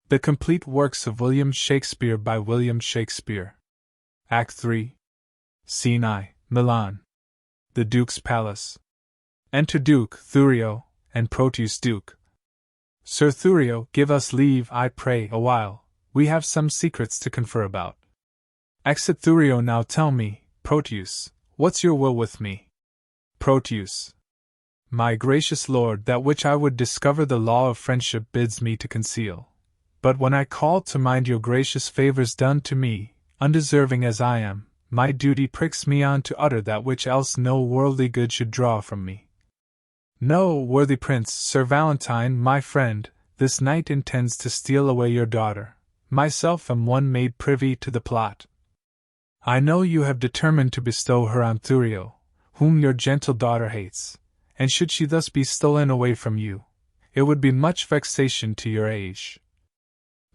The Complete Works of William Shakespeare by William Shakespeare. Act 3. Scene I, Milan. The Duke's Palace. Enter Duke Thurio, and Proteus Duke. Sir Thurio, give us leave, I pray, a while. We have some secrets to confer about. Exit Thurio. Now tell me, Proteus, what's your will with me? Proteus. My gracious lord, that which I would discover the law of friendship bids me to conceal. But when I call to mind your gracious favors done to me, undeserving as I am, my duty pricks me on to utter that which else no worldly good should draw from me. No, worthy prince, Sir Valentine, my friend, this night intends to steal away your daughter. Myself am one made privy to the plot. I know you have determined to bestow her on Thurio, whom your gentle daughter hates, and should she thus be stolen away from you, it would be much vexation to your age.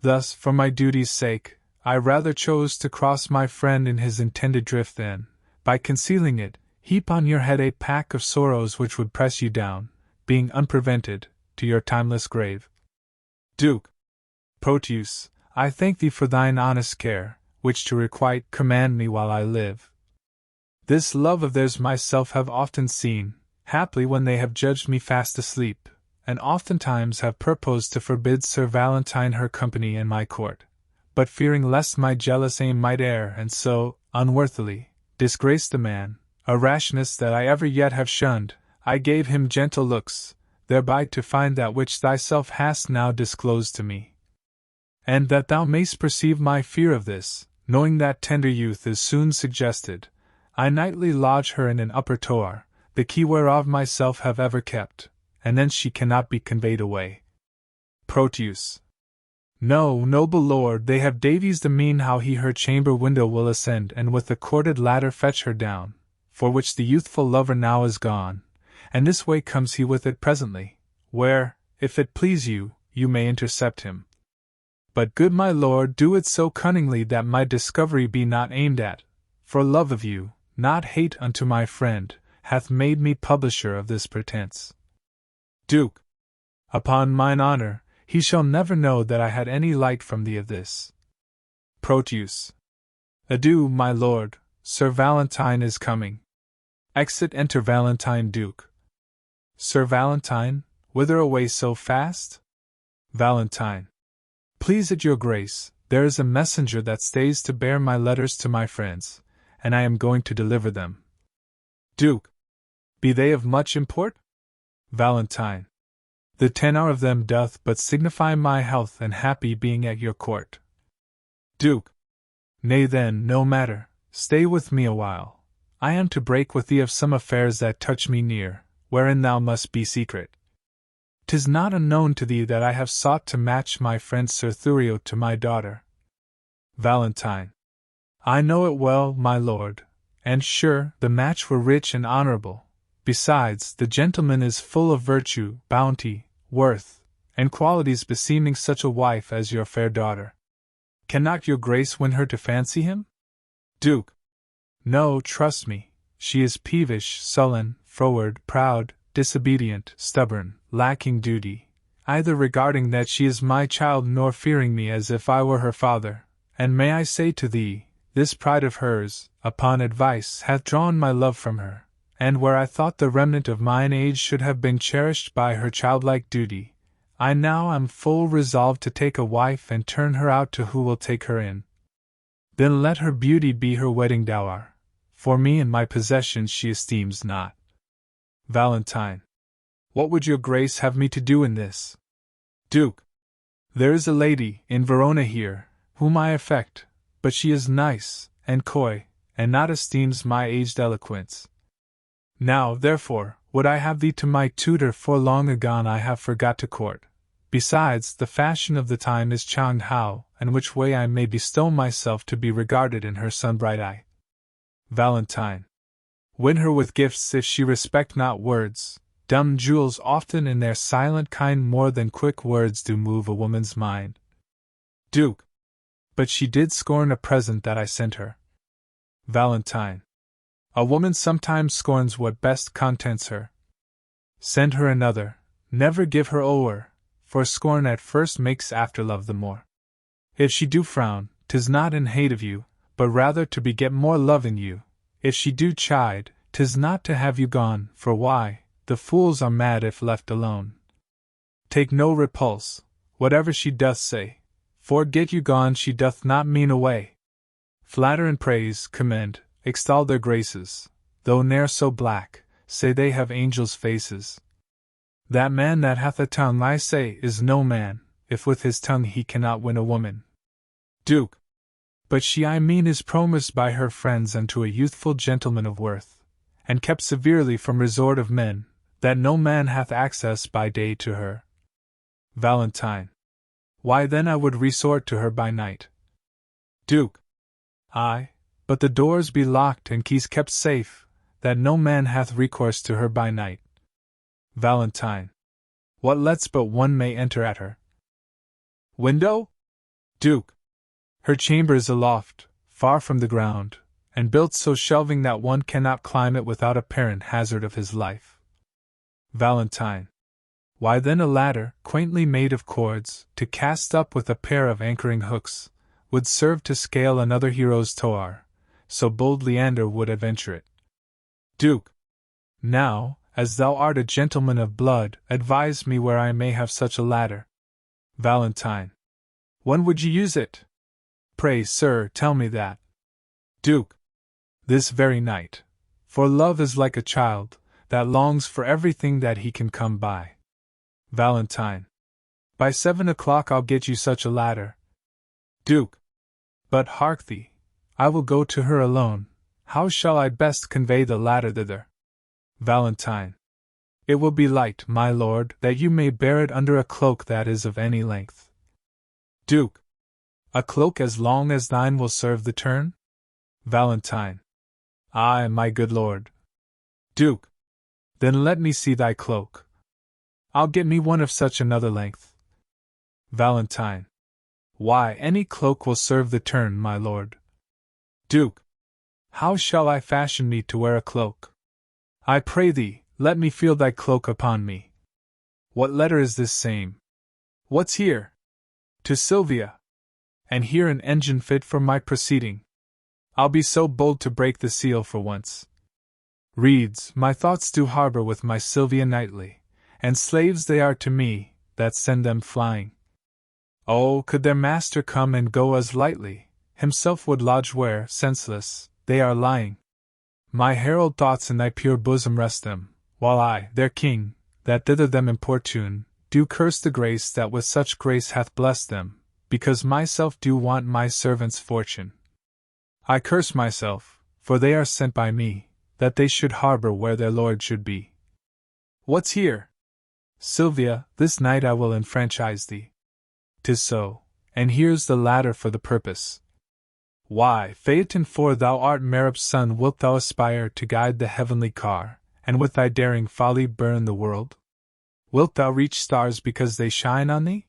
Thus, for my duty's sake, I rather chose to cross my friend in his intended drift than, by concealing it, heap on your head a pack of sorrows which would press you down, being unprevented, to your timeless grave. Duke. Proteus, I thank thee for thine honest care, which to requite command me while I live. This love of theirs myself have often seen, haply when they have judged me fast asleep, and oftentimes have purposed to forbid Sir Valentine her company in my court, but fearing lest my jealous aim might err and so, unworthily, disgrace the man, a rashness that I ever yet have shunned, I gave him gentle looks, thereby to find that which thyself hast now disclosed to me. And that thou mayst perceive my fear of this, knowing that tender youth is soon suggested, I nightly lodge her in an upper tower, the key whereof myself have ever kept, and thence she cannot be conveyed away. Proteus. No, noble lord, they have devised a mean how he her chamber window will ascend and with the corded ladder fetch her down, for which the youthful lover now is gone, and this way comes he with it presently, where, if it please you, you may intercept him. But good my lord, do it so cunningly that my discovery be not aimed at, for love of you, not hate unto my friend, hath made me publisher of this pretense. Duke. Upon mine honor, he shall never know that I had any light from thee of this. Proteus. Adieu, my lord, Sir Valentine is coming. Exit enter Valentine Duke. Sir Valentine, whither away so fast? Valentine. Please it your grace, there is a messenger that stays to bear my letters to my friends, and I am going to deliver them. Duke. Be they of much import? Valentine. The tenor of them doth but signify my health and happy being at your court. Duke. Nay then, no matter, stay with me a while. I am to break with thee of some affairs that touch me near, wherein thou must be secret. 'Tis not unknown to thee that I have sought to match my friend Sir Thurio to my daughter. Valentine. I know it well, my lord, and sure the match were rich and honorable. Besides, the gentleman is full of virtue, bounty, worth, and qualities beseeming such a wife as your fair daughter. Cannot your grace win her to fancy him? Duke. No, trust me, she is peevish, sullen, froward, proud, disobedient, stubborn, lacking duty, either regarding that she is my child nor fearing me as if I were her father, and may I say to thee, this pride of hers, upon advice, hath drawn my love from her. And where I thought the remnant of mine age should have been cherished by her childlike duty, I now am full resolved to take a wife and turn her out to who will take her in. Then let her beauty be her wedding dower, for me and my possessions she esteems not. Valentine. What would your grace have me to do in this? Duke. There is a lady, in Verona here, whom I affect, but she is nice, and coy, and not esteems my aged eloquence. Now, therefore, would I have thee to my tutor, for long agone I have forgot to court. Besides, the fashion of the time is chound how and which way I may bestow myself to be regarded in her sun-bright eye. Valentine. Win her with gifts if she respect not words. Dumb jewels often in their silent kind more than quick words do move a woman's mind. Duke. But she did scorn a present that I sent her. Valentine. A woman sometimes scorns what best contents her. Send her another, never give her o'er, for scorn at first makes after love the more. If she do frown, 'tis not in hate of you, but rather to beget more love in you. If she do chide, 'tis not to have you gone, for why, the fools are mad if left alone. Take no repulse, whatever she doth say, for get you gone she doth not mean away. Flatter and praise, commend, extol their graces, though ne'er so black, say they have angels' faces. That man that hath a tongue, I say, is no man, if with his tongue he cannot win a woman. Duke. But she I mean is promised by her friends unto a youthful gentleman of worth, and kept severely from resort of men, that no man hath access by day to her. Valentine. Why then I would resort to her by night. Duke. Aye, but the doors be locked and keys kept safe, that no man hath recourse to her by night. Valentine. What lets but one may enter at her? Window? Duke. Her chamber is aloft, far from the ground, and built so shelving that one cannot climb it without apparent hazard of his life. Valentine. Why then a ladder, quaintly made of cords, to cast up with a pair of anchoring hooks, would serve to scale another hero's tower, so bold Leander would adventure it. Duke. Now, as thou art a gentleman of blood, advise me where I may have such a ladder. Valentine. When would you use it? Pray, sir, tell me that. Duke. This very night. For love is like a child, that longs for everything that he can come by. Valentine. By 7 o'clock I'll get you such a ladder. Duke. But hark thee, I will go to her alone. How shall I best convey the ladder thither? Valentine. It will be light, my lord, that you may bear it under a cloak that is of any length. Duke. A cloak as long as thine will serve the turn? Valentine. Aye, my good lord. Duke. Then let me see thy cloak. I'll get me one of such another length. Valentine. Why, any cloak will serve the turn, my lord. Duke. How shall I fashion me to wear a cloak? I pray thee, let me feel thy cloak upon me. What letter is this same? What's here? To Sylvia. And here an engine fit for my proceeding. I'll be so bold to break the seal for once. Reads, my thoughts do harbor with my Sylvia nightly, and slaves they are to me, that send them flying. Oh, could their master come and go as lightly, himself would lodge where, senseless, they are lying. My herald thoughts in thy pure bosom rest them, while I, their king, that thither them importune, do curse the grace that with such grace hath blessed them, because myself do want my servants' fortune. I curse myself, for they are sent by me, that they should harbor where their lord should be. What's here? Sylvia, this night I will enfranchise thee. 'Tis so, and here's the ladder for the purpose. Why, Phaeton, for thou art Merib's son, wilt thou aspire to guide the heavenly car, and with thy daring folly burn the world? Wilt thou reach stars because they shine on thee?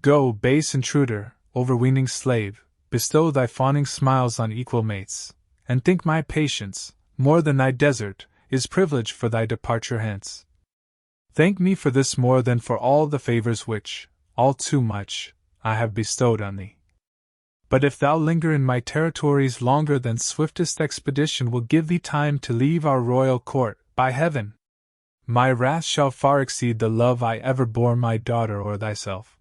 Go, base intruder, overweening slave, bestow thy fawning smiles on equal mates, and think my patience, more than thy desert, is privilege for thy departure hence. Thank me for this more than for all the favors which, all too much, I have bestowed on thee. But if thou linger in my territories longer than swiftest expedition will give thee time to leave our royal court, by heaven, my wrath shall far exceed the love I ever bore my daughter or thyself.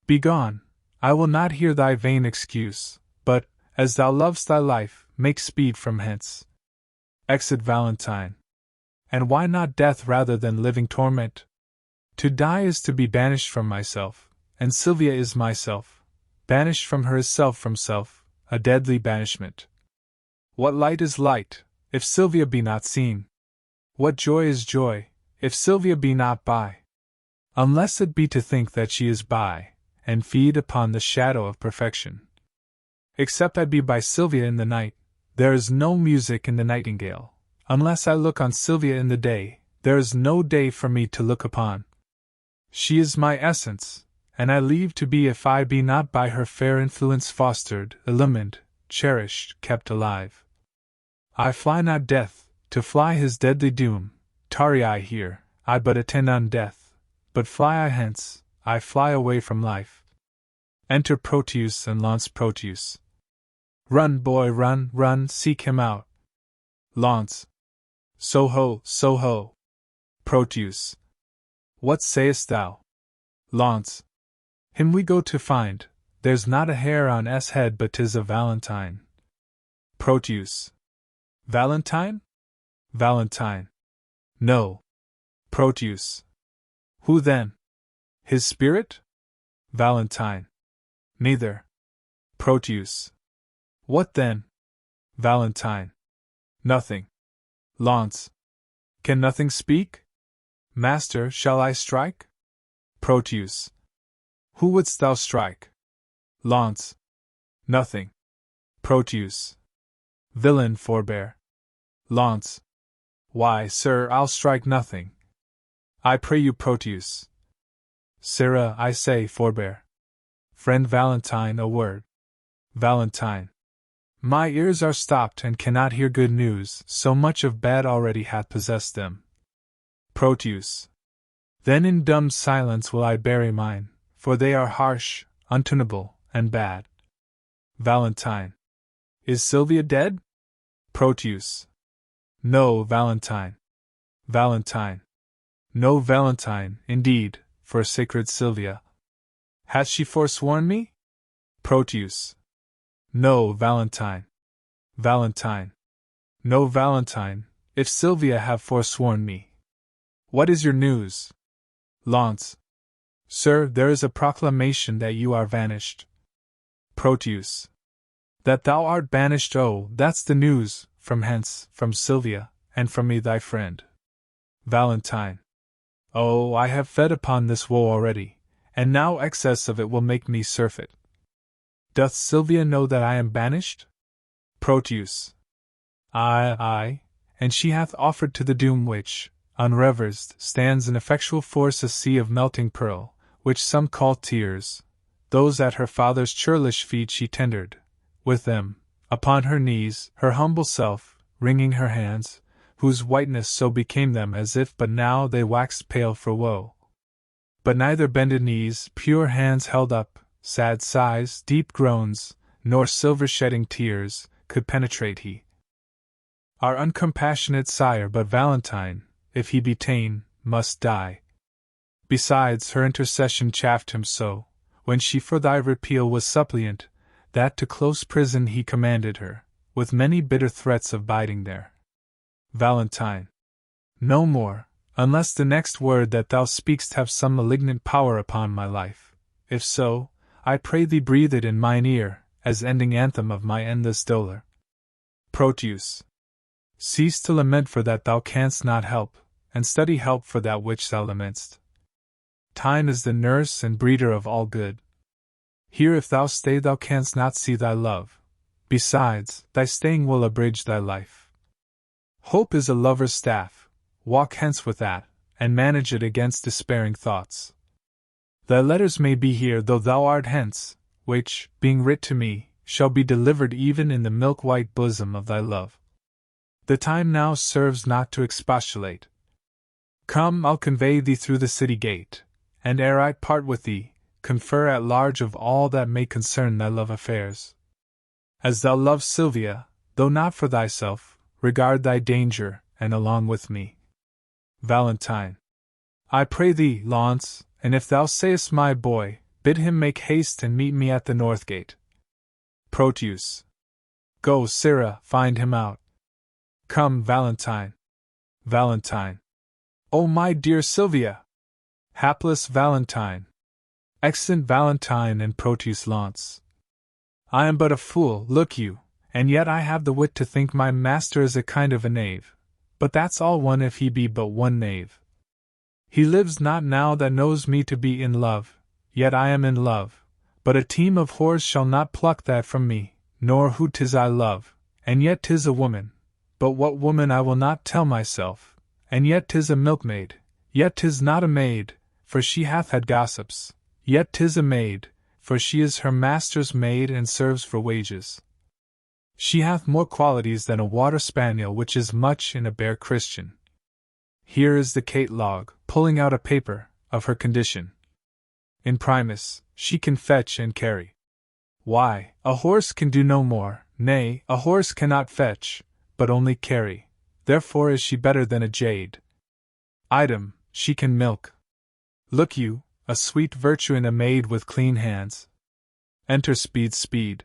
Begone, I will not hear thy vain excuse, but, as thou lovest thy life, make speed from hence. Exit Valentine. And why not death rather than living torment? To die is to be banished from myself, and Sylvia is myself. Banished from her is self from self, a deadly banishment. What light is light, if Sylvia be not seen? What joy is joy, if Sylvia be not by? Unless it be to think that she is by, and feed upon the shadow of perfection. Except I be by Sylvia in the night, there is no music in the nightingale. Unless I look on Sylvia in the day, there is no day for me to look upon. She is my essence, and I leave to be if I be not by her fair influence fostered, illumined, cherished, kept alive. I fly not death, to fly his deadly doom, tarry I here, I but attend on death, but fly I hence, I fly away from life. Enter Proteus and Launce. Proteus. Run, boy, run, run, seek him out. Launce. So ho, so ho. Proteus. What sayest thou? Launce. Him we go to find, there's not a hair on S head but 'tis a Valentine. Proteus. Valentine? Valentine. No. Proteus. Who then? His spirit? Valentine. Neither. Proteus. What then? Valentine. Nothing. Launce. Can nothing speak? Master, shall I strike? Proteus. Who wouldst thou strike? Launce. Nothing. Proteus. Villain, forbear. Launce. Why, sir, I'll strike nothing. I pray you, Proteus. Sirrah, I say, forbear. Friend Valentine, a word. Valentine. My ears are stopped and cannot hear good news, so much of bad already hath possessed them. Proteus. Then in dumb silence will I bury mine, for they are harsh, untunable, and bad. Valentine. Is Sylvia dead? Proteus. No, Valentine. Valentine. No, Valentine, indeed, for sacred Sylvia. Hath she forsworn me? Proteus. No, Valentine. Valentine. No, Valentine, if Sylvia have forsworn me. What is your news? Launce. Sir, there is a proclamation that you are vanished. Proteus. That thou art banished, oh, that's the news, from hence, from Sylvia, and from me thy friend. Valentine. Oh, I have fed upon this woe already, and now excess of it will make me surfeit. Doth Sylvia know that I am banished? Proteus. Aye, and she hath offered to the doom which, unreversed, stands in effectual force a sea of melting pearl, which some call tears. Those at her father's churlish feet she tendered, with them, upon her knees, her humble self, wringing her hands, whose whiteness so became them as if but now they waxed pale for woe. But neither bended knees, pure hands held up, sad sighs, deep groans, nor silver-shedding tears, could penetrate he. Our uncompassionate sire, but Valentine, if he be ta'en, must die. Besides, her intercession chafed him so, when she for thy repeal was suppliant, that to close prison he commanded her, with many bitter threats of biding there. Valentine. No more, unless the next word that thou speak'st have some malignant power upon my life. If so, I pray thee breathe it in mine ear, as ending anthem of my endless dolor. Proteus. Cease to lament for that thou canst not help, and study help for that which thou lament'st. Time is the nurse and breeder of all good. Here if thou stay thou canst not see thy love. Besides, thy staying will abridge thy life. Hope is a lover's staff, walk hence with that, and manage it against despairing thoughts. Thy letters may be here though thou art hence, which, being writ to me, shall be delivered even in the milk-white bosom of thy love. The time now serves not to expostulate. Come, I'll convey thee through the city gate, and ere I part with thee, confer at large of all that may concern thy love affairs. As thou lovest Sylvia, though not for thyself, regard thy danger, and along with me. Valentine. I pray thee, Launce, and if thou sayest my boy, bid him make haste and meet me at the north gate. Proteus. Go, Sirrah, find him out. Come, Valentine. Valentine. O my dear Sylvia! Hapless Valentine! Excellent Valentine and Proteus Launce! I am but a fool, look you, and yet I have the wit to think my master is a kind of a knave, but that's all one if he be but one knave. He lives not now that knows me to be in love, yet I am in love, but a team of whores shall not pluck that from me, nor who 'tis I love, and yet 'tis a woman, but what woman I will not tell myself, and yet 'tis a milkmaid, yet 'tis not a maid, for she hath had gossips, yet 'tis a maid, for she is her master's maid and serves for wages. She hath more qualities than a water spaniel, which is much in a bare Christian. Here is the catalogue, pulling out a paper, of her condition. In primis, she can fetch and carry. Why, a horse can do no more, nay, a horse cannot fetch, but only carry, therefore is she better than a jade. Item, she can milk. Look you, a sweet virtue in a maid with clean hands. Enter Speed.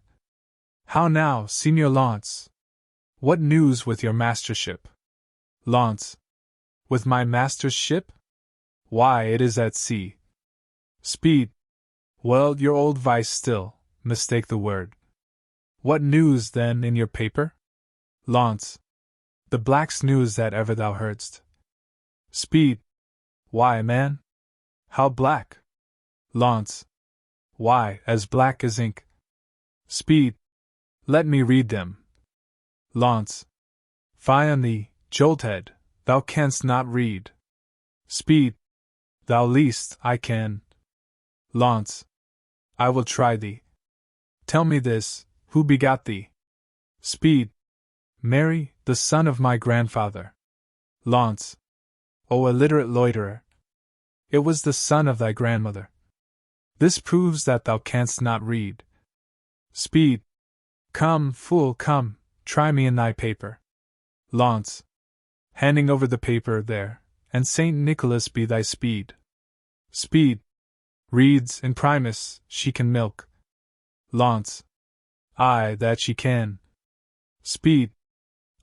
How now, Signor Launce? What news with your mastership? Launce. With my master's ship? Why, it is at sea. Speed. Well, your old vice still, mistake the word. What news, then, in your paper? Launce. The black's news that ever thou heardst. Speed. Why, man? How black? Launce. Why, as black as ink. Speed. Let me read them. Launce. Fie on thee, jolthead, thou canst not read. Speed. Thou least, I can. Launce. I will try thee. Tell me this, who begot thee? Speed. Mary, the son of my grandfather. Launce. O illiterate loiterer! It was the son of thy grandmother. This proves that thou canst not read. Speed. Come, fool, come, try me in thy paper. Launce. Handing over the paper there, and Saint Nicholas be thy speed. Speed. Reads, in primis, she can milk. Launce. Aye, that she can. Speed.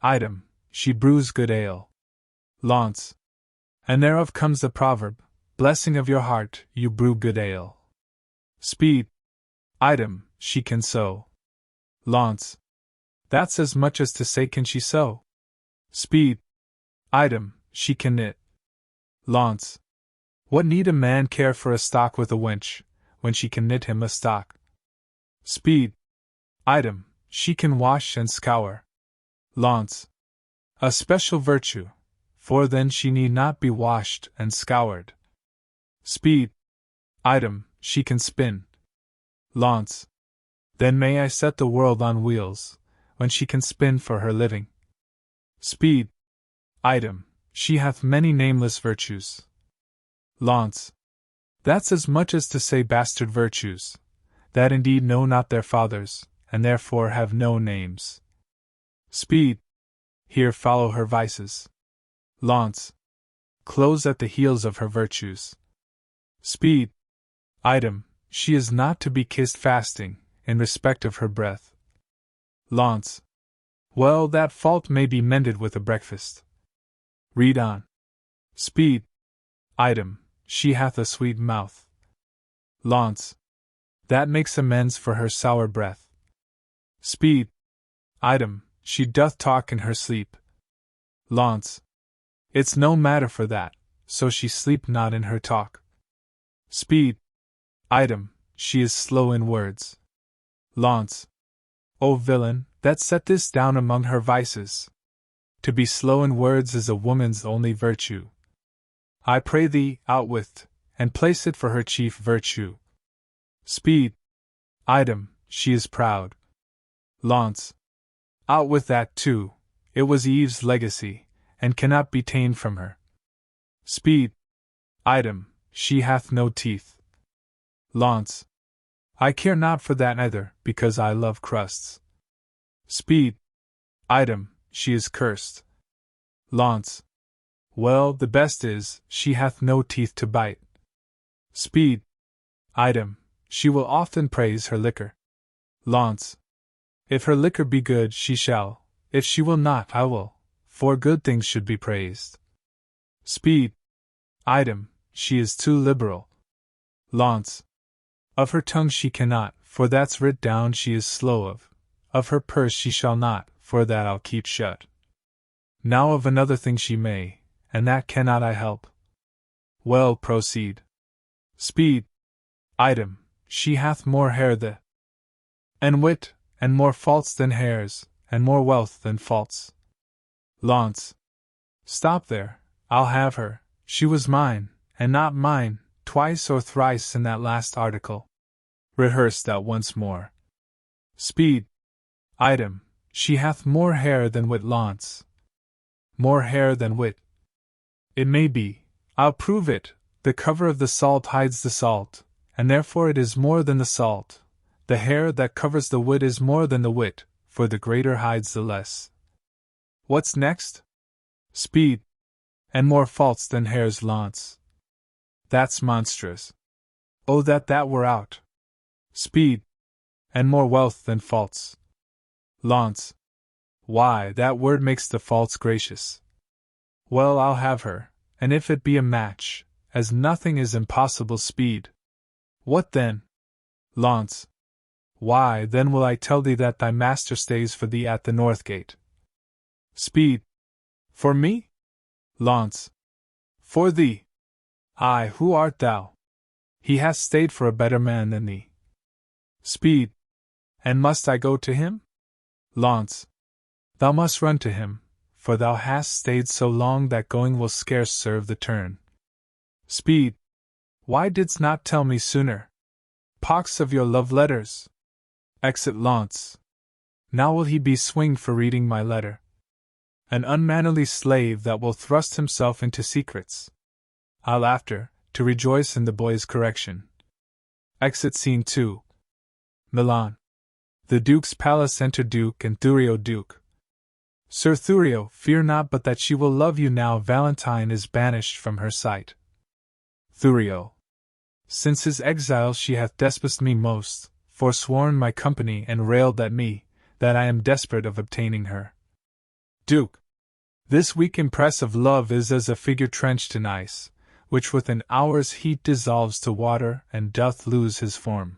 Item, she brews good ale. Launce. And thereof comes the proverb, blessing of your heart, you brew good ale. Speed. Item, she can sew. Launce. That's as much as to say can she sew? Speed. Item, she can knit. Launce. What need a man care for a stock with a wench, when she can knit him a stock? Speed. Item, she can wash and scour. Launce. A special virtue, for then she need not be washed and scoured. Speed. Item, she can spin. Launce. Then may I set the world on wheels, when she can spin for her living. Speed. Item, she hath many nameless virtues. Launce. That's as much as to say bastard virtues, that indeed know not their fathers, and therefore have no names. Speed. Here follow her vices. Launce. Close at the heels of her virtues. Speed. Item, she is not to be kissed fasting, in respect of her breath. Launce. Well, that fault may be mended with a breakfast. Read on. Speed. Item, she hath a sweet mouth. Launce. That makes amends for her sour breath. Speed. Item, she doth talk in her sleep. Launce. It's no matter for that, so she sleep not in her talk. Speed. Item, she is slow in words. Launce. O villain, that set this down among her vices. To be slow in words is a woman's only virtue. I pray thee, out with't, and place it for her chief virtue. Speed. Item, she is proud. Launce. Out with that too, it was Eve's legacy, and cannot be ta'en from her. Speed. Item, she hath no teeth. Launce. I care not for that either, because I love crusts. Speed. Item, she is cursed. Launce. Well, the best is, she hath no teeth to bite. Speed. Item, she will often praise her liquor. Launce. If her liquor be good, she shall, if she will not, I will, for good things should be praised. Speed. Item, she is too liberal. Launce. Of her tongue she cannot, for that's writ down she is slow of. Of her purse she shall not, for that I'll keep shut. Now of another thing she may, and that cannot I help. Well, proceed. Speed. Item, she hath more hair and wit, and more faults than hairs, and more wealth than faults. Launce. Stop there, I'll have her, she was mine, and not mine, twice or thrice in that last article. Rehearse that once more. Speed. Item, she hath more hair than wit. Launce. More hair than wit. It may be, I'll prove it, the cover of the salt hides the salt, and therefore it is more than the salt. The hair that covers the wit is more than the wit, for the greater hides the less. What's next? Speed, and more faults than hair's launce. That's monstrous. Oh, that were out. Speed, and more wealth than faults. Launce. Why, that word makes the faults gracious. Well, I'll have her, and if it be a match, as nothing is impossible. Speed. What then? Launce. Why, then will I tell thee that thy master stays for thee at the north gate. Speed. For me? Launce. For thee. Ay, who art thou? He hath stayed for a better man than thee. Speed. And must I go to him? Launce. Thou must run to him, for thou hast stayed so long that going will scarce serve the turn. Speed. Why didst not tell me sooner? Pox of your love letters! Exit Launce. Now will he be swinged for reading my letter. An unmannerly slave that will thrust himself into secrets. I'll after, to rejoice in the boy's correction. Exit Scene 2. Milan. The Duke's palace. Enter Duke and Thurio. Duke. Sir Thurio, fear not but that she will love you now Valentine is banished from her sight. Thurio. Since his exile she hath despised me most, forsworn my company and railed at me, that I am desperate of obtaining her. Duke. This weak impress of love is as a figure trenched in ice, which with an hour's heat dissolves to water and doth lose his form.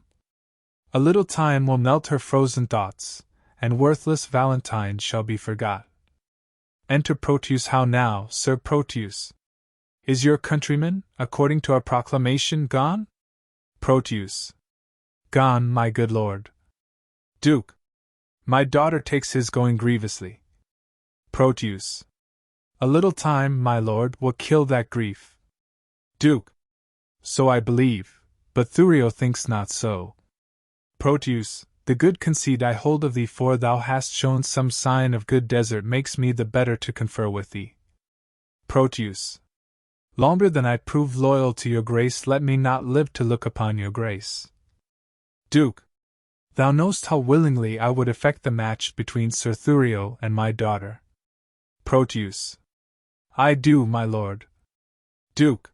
A little time will melt her frozen thoughts, and worthless Valentine shall be forgot. Enter Proteus. How now, Sir Proteus? Is your countryman, according to our proclamation, gone? Proteus. Gone, my good lord. Duke. My daughter takes his going grievously. Proteus. A little time, my lord, will kill that grief. Duke. So I believe, but Thurio thinks not so. Proteus. The good conceit I hold of thee, for thou hast shown some sign of good desert, makes me the better to confer with thee. Proteus. Longer than I prove loyal to your grace, let me not live to look upon your grace. Duke. Thou knowst how willingly I would effect the match between Sir Thurio and my daughter. Proteus. I do, my lord. Duke.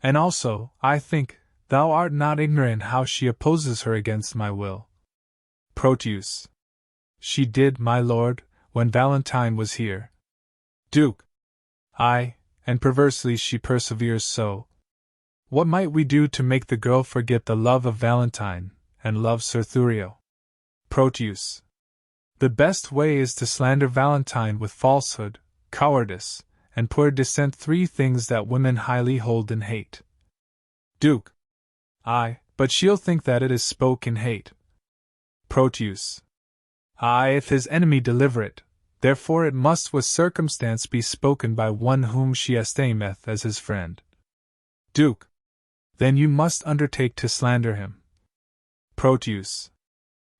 And also, I think, thou art not ignorant how she opposes her against my will. Proteus. She did, my lord, when Valentine was here. Duke. Aye, and perversely she perseveres so. What might we do to make the girl forget the love of Valentine, and love Sir Thurio? Proteus. The best way is to slander Valentine with falsehood, cowardice, and poor descent, 3 things that women highly hold in hate. Duke. Aye, but she'll think that it is spoke in hate. Proteus. Aye, if his enemy deliver it, therefore it must with circumstance be spoken by one whom she estimeth as his friend. Duke. Then you must undertake to slander him. Proteus.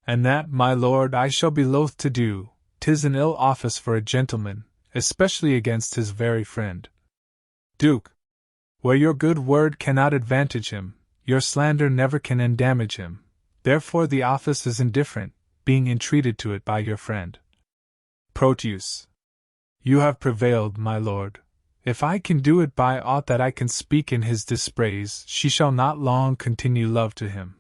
And that, my lord, I shall be loath to do. 'Tis an ill office for a gentleman, especially against his very friend. Duke. Where your good word cannot advantage him, your slander never can endamage him. Therefore the office is indifferent, being entreated to it by your friend. Proteus. You have prevailed, my lord. If I can do it by aught that I can speak in his dispraise, she shall not long continue love to him.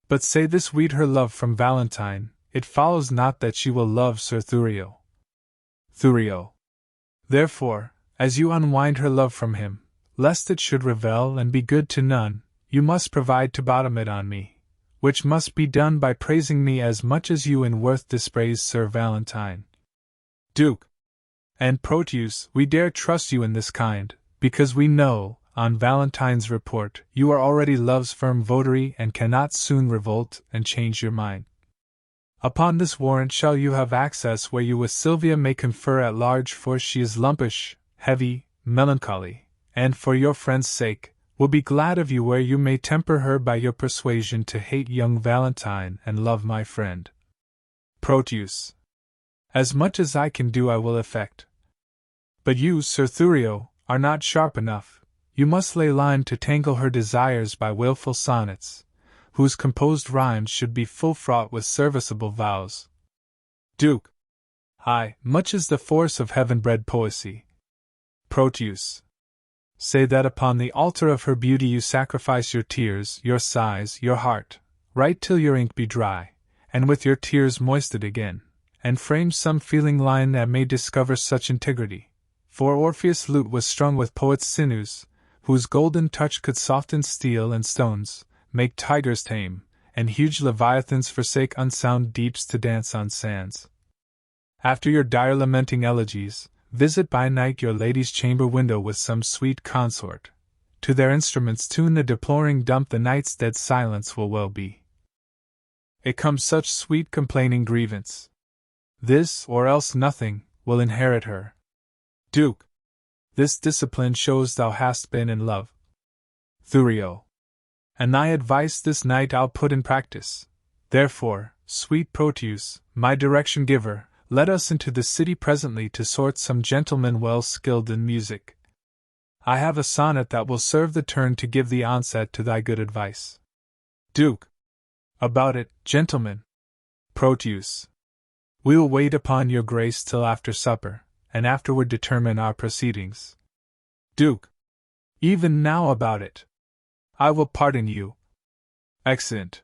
But say this weed her love from Valentine, it follows not that she will love Sir Thurio. Thurio. Therefore, as you unwind her love from him, lest it should revel and be good to none, you must provide to bottom it on me, which must be done by praising me as much as you in worth dispraise Sir Valentine. Duke. And Proteus, we dare trust you in this kind, because we know, on Valentine's report, you are already love's firm votary and cannot soon revolt and change your mind. Upon this warrant shall you have access where you with Sylvia may confer at large, for she is lumpish, heavy, melancholy, and for your friend's sake, will be glad of you where you may temper her by your persuasion to hate young Valentine and love my friend. Proteus. As much as I can do I will effect. But you, Sir Thurio, are not sharp enough. you must lay line to tangle her desires by wilful sonnets, whose composed rhymes should be full fraught with serviceable vows. Duke. Aye, much is the force of heaven-bred poesy. Proteus. Say that upon the altar of her beauty you sacrifice your tears, your sighs, your heart, write till your ink be dry, and with your tears moist it again, and frame some feeling line that may discover such integrity. For Orpheus' lute was strung with poet's sinews, whose golden touch could soften steel and stones, make tigers tame, and huge leviathans forsake unsound deeps to dance on sands. After your dire lamenting elegies, visit by night your lady's chamber window with some sweet consort. To their instruments tune the deploring dump, the night's dead silence will well be. It comes such sweet complaining grievance. This, or else nothing, will inherit her. Duke. This discipline shows thou hast been in love. Thurio. And thy advice this night I'll put in practice. Therefore, sweet Proteus, my direction giver, let us into the city presently to sort some gentlemen well skilled in music. I have a sonnet that will serve the turn to give the onset to thy good advice. Duke. About it, gentlemen. Proteus. We will wait upon your grace till after supper, and afterward determine our proceedings. Duke. Even now about it. I will pardon you. Exeunt.